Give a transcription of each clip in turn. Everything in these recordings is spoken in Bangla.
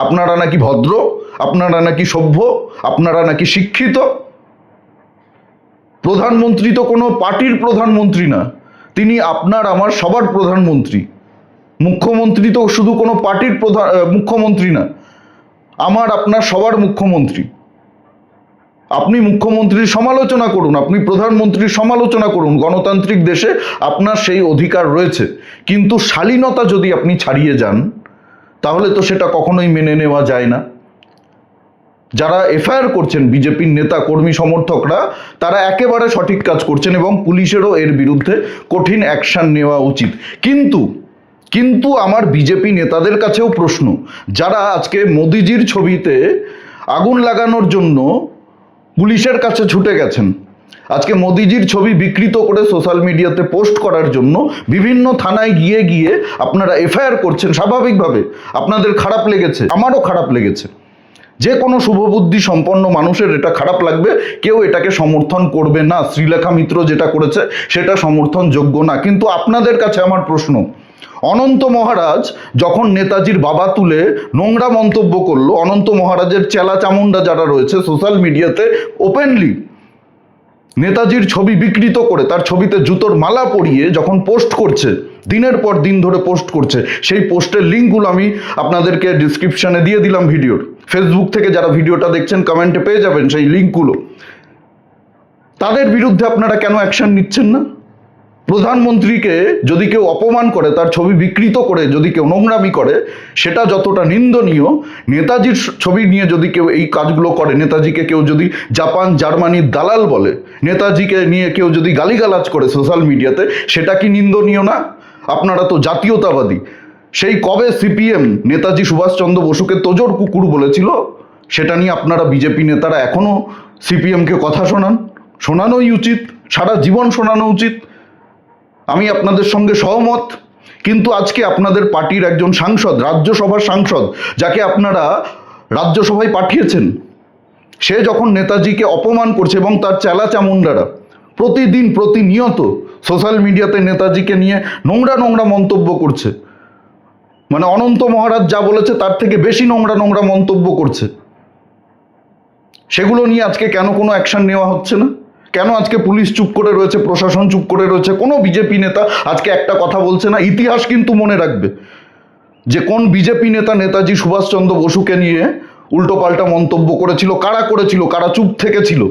আপনারা নাকি ভদ্র, আপনারা নাকি সভ্য, আপনারা নাকি শিক্ষিত। প্রধানমন্ত্রী তো কোনো পার্টির প্রধানমন্ত্রী না, তিনি আপনার আমার সবার প্রধানমন্ত্রী। মুখ্যমন্ত্রী তো শুধু কোনো পার্টির মুখ্যমন্ত্রী না, আমার আপনার সবার মুখ্যমন্ত্রী। আপনি মুখ্যমন্ত্রীর সমালোচনা করুন, আপনি প্রধানমন্ত্রীর সমালোচনা করুন, গণতান্ত্রিক দেশে আপনার সেই অধিকার রয়েছে। কিন্তু শালীনতা যদি আপনি ছাড়িয়ে যান তাহলে তো সেটা কখনোই মেনে নেওয়া যায় না। যারা এফআইআর করছেন বিজেপির নেতা কর্মী সমর্থকরা, তারা একেবারে সঠিক কাজ করছেন এবং পুলিশেরও এর বিরুদ্ধে কঠিন অ্যাকশন নেওয়া উচিত। কিন্তু আমার বিজেপি নেতাদের কাছেও প্রশ্ন, যারা আজকে মোদিজির ছবিতে আগুন লাগানোর জন্য পুলিশের কাছে ছুটে গেছেন, আজকে মোদিজির ছবি বিকৃত করে সোশ্যাল মিডিয়াতে পোস্ট করার জন্য বিভিন্ন থানায় গিয়ে গিয়ে আপনারা এফআইআর করছেন, স্বাভাবিকভাবে আপনাদের খারাপ লেগেছে, আমারও খারাপ লেগেছে। যে কোনো শুভবুদ্ধি সম্পন্ন মানুষের এটা খারাপ লাগবে, কেউ এটাকে সমর্থন করবে না। শ্রীলেখা মিত্র যেটা করেছে সেটা সমর্থনযোগ্য না। কিন্তু আপনাদের কাছে আমার প্রশ্ন, অনন্ত মহারাজ যখন নেতাজির বাবা তুলে নোংরা মন্তব্য করলো, অনন্ত মহারাজের চেলা চামুন্ডা যারা রয়েছে সোশ্যাল মিডিয়াতে ওপেনলি নেতাজির ছবি বিকৃত করে তার ছবিতে জুতোর মালা পরিয়ে যখন পোস্ট করছে, দিনের পর দিন ধরে পোস্ট করছে, সেই পোস্টের লিঙ্কগুলো আমি আপনাদেরকে ডিসক্রিপশনে দিয়ে দিলাম ভিডিওর। ফেসবুক থেকে যারা ভিডিওটা দেখছেন কমেন্টে পেয়ে যাবেন সেই লিঙ্কগুলো। তাদের বিরুদ্ধে আপনারা কেন অ্যাকশন নিচ্ছেন না? প্রধানমন্ত্রীকে যদি কেউ অপমান করে, তার ছবি বিকৃত করে যদি কেউ নোংরামি করে, সেটা যতটা নিন্দনীয়, নেতাজির ছবি নিয়ে যদি কেউ এই কাজগুলো করে, নেতাজিকে কেউ যদি জাপান জার্মানির দালাল বলে, নেতাজিকে নিয়ে কেউ যদি গালিগালাজ করে সোশ্যাল মিডিয়াতে, সেটা কি নিন্দনীয় না? আপনারা তো জাতীয়তাবাদী। সেই কবে সিপিএম নেতাজি সুভাষচন্দ্র বসুকে তোজর কুকুর বলেছিল, সেটা নিয়ে আপনারা বিজেপি নেতারা এখনও সিপিএমকে কথা শোনানোই উচিত, সারা জীবন শোনানো উচিত। আমি আপনাদের সঙ্গে সহমত, কিন্তু আজকে আপনাদের পার্টির একজন সাংসদ, রাজ্যসভার সাংসদ, যাকে আপনারা রাজ্যসভায় পাঠিয়েছেন, সে যখন নেতাজিকে অপমান করছে এবং তার চেলা চামুন্ডারা প্রতিদিন প্রতিনিয়ত সোশ্যাল মিডিয়াতে নেতাজিকে নিয়ে নোংরা নোংরা মন্তব্য করছে, মানে অনন্ত মহারাজ যা বলেছে তার থেকে বেশি নোংরা নোংরা মন্তব্য করছে, সেগুলো নিয়ে আজকে কেন কোনো অ্যাকশন নেওয়া হচ্ছে না? কেন আজকে পুলিশ চুপ করে রয়েছে, প্রশাসন চুপ করে রয়েছে? কোনো বিজেপি নেতা আজকে একটা কথা বলছে না। ইতিহাস কিন্তু মনে রাখবে যে কোন বিজেপি নেতা নেতাজি সুভাষচন্দ্র বসুকে নিয়ে উল্টোপাল্টা মন্তব্য করেছিল, কারা চুপ থেকেছিল।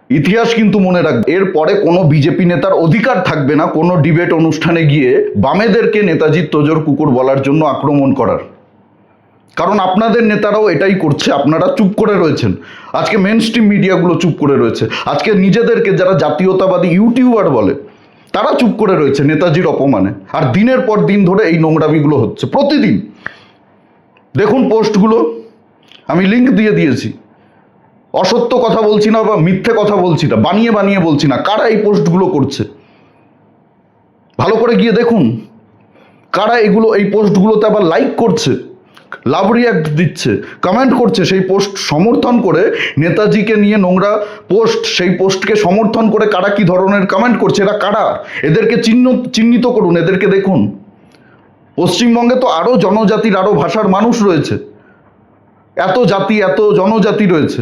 ইতিহাস কিন্তু মনে রাখবে। এরপরে কোনো বিজেপি নেতার অধিকার থাকবে না কোনো ডিবেট অনুষ্ঠানে গিয়ে বামেদেরকে নেতাজির তোজর কুকুর বলার জন্য আক্রমণ করার। কারণ আপনাদের নেতারাও এটাই করছে, আপনারা চুপ করে রয়েছেন। আজকে মেন স্ট্রিম মিডিয়াগুলো চুপ করে রয়েছে। আজকে নিজেদেরকে যারা জাতীয়তাবাদী ইউটিউবার বলে তারা চুপ করে রয়েছে নেতাজির অপমানে। আর দিনের পর দিন ধরে এই নোংরামিগুলো হচ্ছে প্রতিদিন। দেখুন পোস্টগুলো, আমি লিঙ্ক দিয়ে দিয়েছি। অসত্য কথা বলছি না বা মিথ্যে কথা বলছি না, বানিয়ে বানিয়ে বলছি না। কারা এই পোস্টগুলো করছে ভালো করে গিয়ে দেখুন। কারা এই পোস্টগুলোতে আবার লাইক করছে, লাভ রিয়াক্ট দিচ্ছে, কমেন্ট করছে, সেই পোস্ট সমর্থন করে নেতাজিকে নিয়ে নোংরা পোস্ট, সেই পোস্টকে সমর্থন করে কারা কি ধরনের কমেন্ট করছে, এরা কারা? এদেরকে চিহ্নিত করুন, এদেরকে দেখুন। পশ্চিমবঙ্গে তো আরও জনজাতির, আরও ভাষার মানুষ রয়েছে, এত জাতি, এত জনজাতি রয়েছে,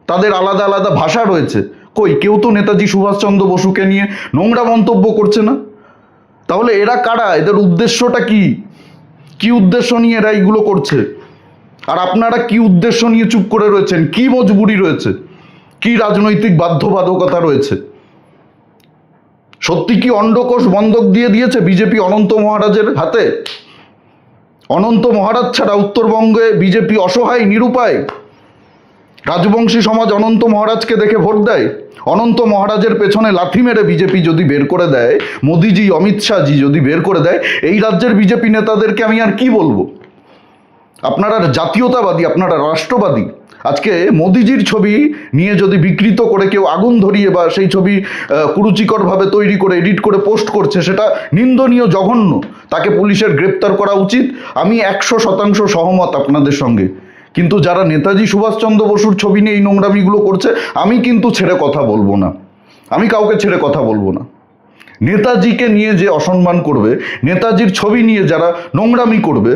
তাদের আলাদা আলাদা ভাষা রয়েছে। কই কেউ তো নেতাজি সুভাষচন্দ্র বসুকে নিয়ে নোংরা মন্তব্য করছে না। তাহলে এরা কারা? এদের উদ্দেশ্যটা কি? কি উদ্দেশ্য নিয়ে এরা এইগুলো করছে? আর আপনারা কি উদ্দেশ্য নিয়ে চুপ করে রয়েছেন? কি মজবুরি রয়েছে? কি রাজনৈতিক বাধ্যবাধকতা রয়েছে? সত্যি কি অন্ডকোষ বন্ধক দিয়ে দিয়েছে বিজেপি অনন্ত মহারাজের হাতে? অনন্ত মহারাজ ছাড়া উত্তরবঙ্গে বিজেপি অসহায়, নিরুপায়। রাজবংশী সমাজ অনন্ত মহারাজকে দেখে ভোট দেয়। অনন্ত মহারাজের পেছনে লাথি মেরে বিজেপি যদি বের করে দেয়, মোদিজি, অমিত শাহজি যদি বের করে দেয়, এই রাজ্যের বিজেপি নেতাদেরকে আমি আর কি বলবো? আপনারা জাতীয়তাবাদী, আপনারা রাষ্ট্রবাদী। আজকে মোদিজির ছবি নিয়ে যদি বিকৃত করে কেউ আগুন ধরিয়ে বা সেই ছবি কুরুচিকরভাবে তৈরি করে এডিট করে পোস্ট করছে, সেটা নিন্দনীয়, জঘন্য। তাকে পুলিশের গ্রেপ্তার করা উচিত। আমি 100% সহমত আপনাদের সঙ্গে। কিন্তু যারা নেতাজি সুভাষচন্দ্র বসুর ছবি নিয়ে এই নোংরামিগুলো করছে, আমি কিন্তু ছেড়ে কথা বলবো না। আমি কাউকে ছেড়ে কথা বলবো না। নেতাজিকে নিয়ে যে অসম্মান করবে, নেতাজির ছবি নিয়ে যারা নোংরামি করবে,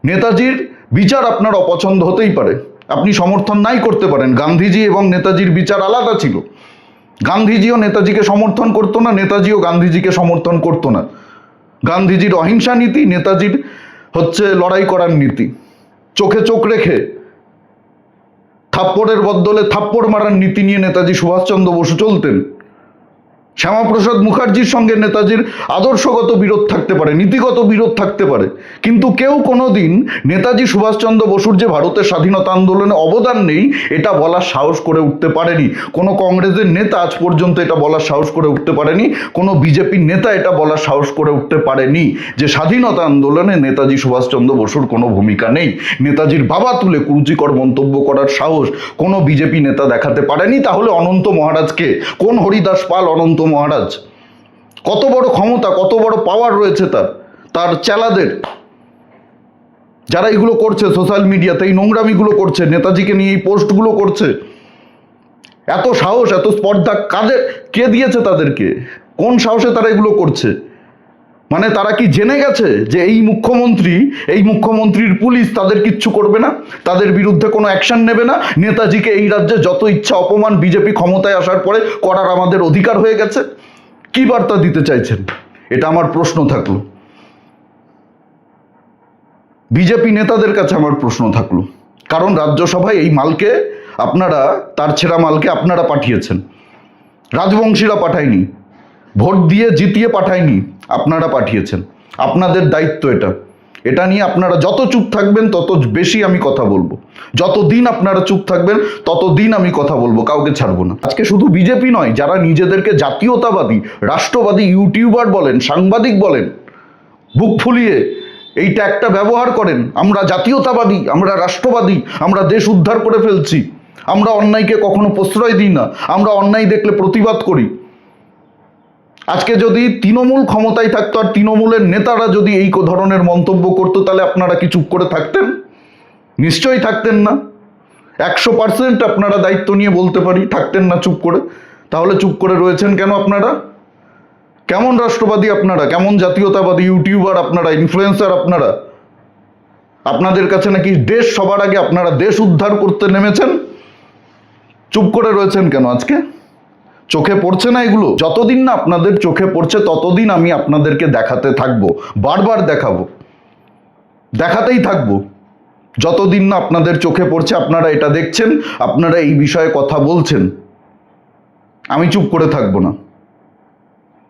নেতাজির বিচার আপনার অপছন্দ হতেই পারে, আপনি সমর্থন নাই করতে পারেন। গান্ধীজি এবং নেতাজির বিচার আলাদা ছিল। গান্ধীজিও নেতাজিকে সমর্থন করতো না, নেতাজিও গান্ধীজিকে সমর্থন করতো না। গান্ধীজির অহিংসা নীতি, নেতাজির হচ্ছে লড়াই করার নীতি। চোখে চোখ রেখে থাপ্পড়ের বদলে থাপ্পড় মারার নীতি নিয়ে নেতাজি সুভাষচন্দ্র বসু চলতেন। শ্যামাপ্রসাদ মুখার্জির সঙ্গে নেতাজির আদর্শগত বিরোধ থাকতে পারে, নীতিগত বিরোধ থাকতে পারে, কিন্তু কেউ কোনোদিন নেতাজি সুভাষচন্দ্র বসুর যে ভারতের স্বাধীনতা আন্দোলনে অবদান নেই এটা বলার সাহস করে উঠতে পারেনি। কোনো কংগ্রেসের নেতা আজ পর্যন্ত এটা বলার সাহস করে উঠতে পারেনি, কোনো বিজেপির নেতা এটা বলার সাহস করে উঠতে পারেনি যে স্বাধীনতা আন্দোলনে নেতাজি সুভাষচন্দ্র বসুর কোনো ভূমিকা নেই। নেতাজির বাবা তুলে কুরুচিকর মন্তব্য করার সাহস কোনো বিজেপি নেতা দেখাতে পারেনি। তাহলে অনন্ত মহারাজকে, কোন হরিদাস পাল অনন্ত মহারাজ? কত বড় ক্ষমতা, কত বড় পাওয়ার রয়েছে তার চেলাদের, যারা এগুলো করছে সোশ্যাল মিডিয়াতে, এই নোংরামিগুলো করছে, নেতাজিকে নিয়ে এই পোস্টগুলো করছে। এত সাহস, এত স্পর্ধা কে দিয়েছে তাদেরকে? কোন সাহসে তারা এগুলো করছে? মানে তারা কি জেনে গেছে যে এই মুখ্যমন্ত্রীর পুলিশ তাদের কিচ্ছু করবে না, তাদের বিরুদ্ধে কোনো অ্যাকশন নেবে না? নেতাজিকে এই রাজ্যে যত ইচ্ছা অপমান বিজেপি ক্ষমতায় আসার পরে করার আমাদের অধিকার হয়ে গেছে। কি বার্তা দিতে চাইছেন? এটা আমার প্রশ্ন থাকলো। বিজেপি নেতাদের কাছে আমার প্রশ্ন থাকলো, কারণ রাজ্যসভায় এই মালকে আপনারা, তার ছেঁড়া মালকে আপনারা পাঠিয়েছেন, রাজবংশীরা পাঠায়নি, ভোট দিয়ে জিতিয়ে পাঠায়নি, আপনারা পাঠিয়েছেন। আপনাদের দায়িত্ব এটা নিয়ে আপনারা যত চুপ থাকবেন তত বেশি আমি কথা বলবো। যতদিন আপনারা চুপ থাকবেন ততদিন আমি কথা বলবো, কাউকে ছাড়বো না। আজকে শুধু বিজেপি নয়, যারা নিজেদেরকে জাতীয়তাবাদী, রাষ্ট্রবাদী ইউটিউবার বলেন, সাংবাদিক বলেন, বুক ফুলিয়ে এই ট্যাগটা ব্যবহার করেন, আমরা জাতীয়তাবাদী, আমরা রাষ্ট্রবাদী, আমরা দেশ উদ্ধার করে ফেলছি, আমরা অন্যায়কে কখনো প্রশ্রয় দিই না, আমরা অন্যায় দেখলে প্রতিবাদ করি। আজকে যদি তৃণমূল ক্ষমতায় থাকতো আর তৃণমূলের নেতারা যদি এই ধরনের মন্তব্য করতো, তাহলে আপনারা কি চুপ করে থাকতেন? নিশ্চয়ই থাকতেন না। 100% আপনারা দায়িত্ব নিয়ে বলতে পারি থাকতেন না চুপ করে। তাহলে চুপ করে রয়েছেন কেন আপনারা? কেমন রাষ্ট্রবাদী আপনারা, কেমন জাতীয়তাবাদী ইউটিউবার আপনারা, ইনফ্লুয়েন্সার আপনারা? আপনাদের কাছে নাকি দেশ সবার আগে, আপনারা দেশ উদ্ধার করতে নেমেছেন। চুপ করে রয়েছেন কেন আজকে? চোখে পড়ছে না এগুলো? যতদিন না আপনাদের চোখে পড়ছে ততদিন আমি আপনাদেরকে দেখাতে থাকবো, বারবার দেখাবো, দেখাতেই থাকবো। যতদিন না আপনাদের চোখে পড়ছে, আপনারা এটা দেখছেন, আপনারা এই বিষয়ে কথা বলছেন, আমি চুপ করে থাকবো না।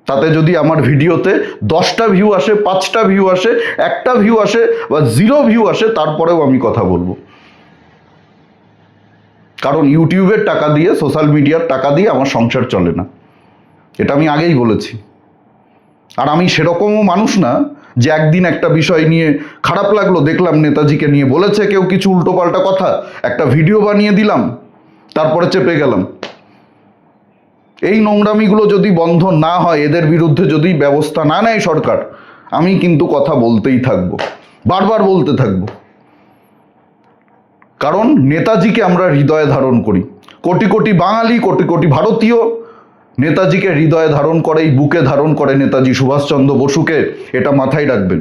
তাতে যদি আমার ভিডিওতে 10টা ভিউ আসে, 5টা ভিউ আসে, 1টা ভিউ আসে বা 0 ভিউ আসে, তারপরেও আমি কথা বলবো। কারণ ইউটিউবের টাকা দিয়ে, সোশ্যাল মিডিয়ার টাকা দিয়ে আমার সংসার চলে না, এটা আমি আগেই বলেছি। আর আমি সেরকমও মানুষ না যে একদিন একটা বিষয় নিয়ে খারাপ লাগলো, দেখলাম নেতাজিকে নিয়ে বলেছে কেউ কিছু উল্টোপাল্টা কথা, একটা ভিডিও বানিয়ে দিলাম, তারপরে চেপে গেলাম। এই নোংরামিগুলো যদি বন্ধ না হয়, এদের বিরুদ্ধে যদি ব্যবস্থা না নেয় সরকার, আমি কিন্তু কথা বলতেই থাকবো, বারবার বলতে থাকবো। কারণ নেতাজিকে আমরা হৃদয়ে ধারণ করি, কোটি কোটি বাঙালি, কোটি কোটি ভারতীয় নেতাজিকে হৃদয়ে ধারণ করে, এই বুকে ধারণ করে নেতাজি সুভাষচন্দ্র বসুকে। এটা মাথায় রাখবেন।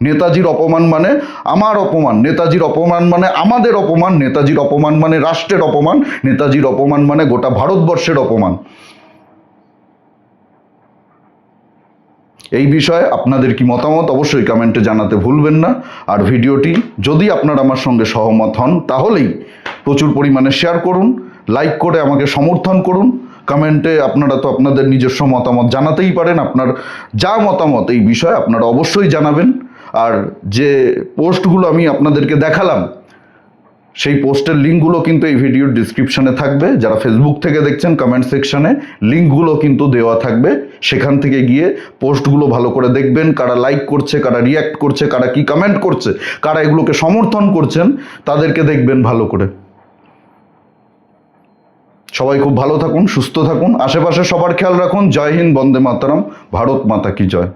নেতাজির অপমান মানে আমার অপমান, নেতাজির অপমান মানে আমাদের অপমান, নেতাজির অপমান মানে রাষ্ট্রের অপমান, নেতাজির অপমান মানে গোটা ভারতবর্ষের অপমান। এই বিষয়ে আপনাদের কি মতামত অবশ্যই কমেন্টে জানাতে ভুলবেন না। আর ভিডিওটি যদি আপনারা আমার সঙ্গে সহমত হন তাহলেই প্রচুর পরিমাণে শেয়ার করুন, লাইক করে আমাকে সমর্থন করুন। কমেন্টে আপনারা তো আপনাদের নিজস্ব মতামত জানাতেই পারেন, আপনার যা মতামত এই বিষয়ে আপনারা অবশ্যই জানাবেন। আর যে পোস্টগুলো আমি আপনাদেরকে দেখালাম, সেই পোস্টের লিঙ্কগুলো কিন্তু এই ভিডিওর ডিসক্রিপশনে থাকবে। যারা ফেসবুক থেকে দেখছেন, কমেন্ট সেকশনে লিঙ্কগুলো কিন্তু দেওয়া থাকবে, সেখান থেকে গিয়ে পোস্টগুলো ভালো করে দেখবেন, কারা লাইক করছে, কারা রিয়্যাক্ট করছে, কারা কি কমেন্ট করছে, কারা এগুলোকে সমর্থন করছেন, তাদেরকে দেখবেন ভালো করে। সবাই খুব ভালো থাকুন, সুস্থ থাকুন, আশেপাশে সবার খেয়াল রাখুন। জয় হিন্দ, বন্দে মাতরম, ভারত মাতা কি জয়।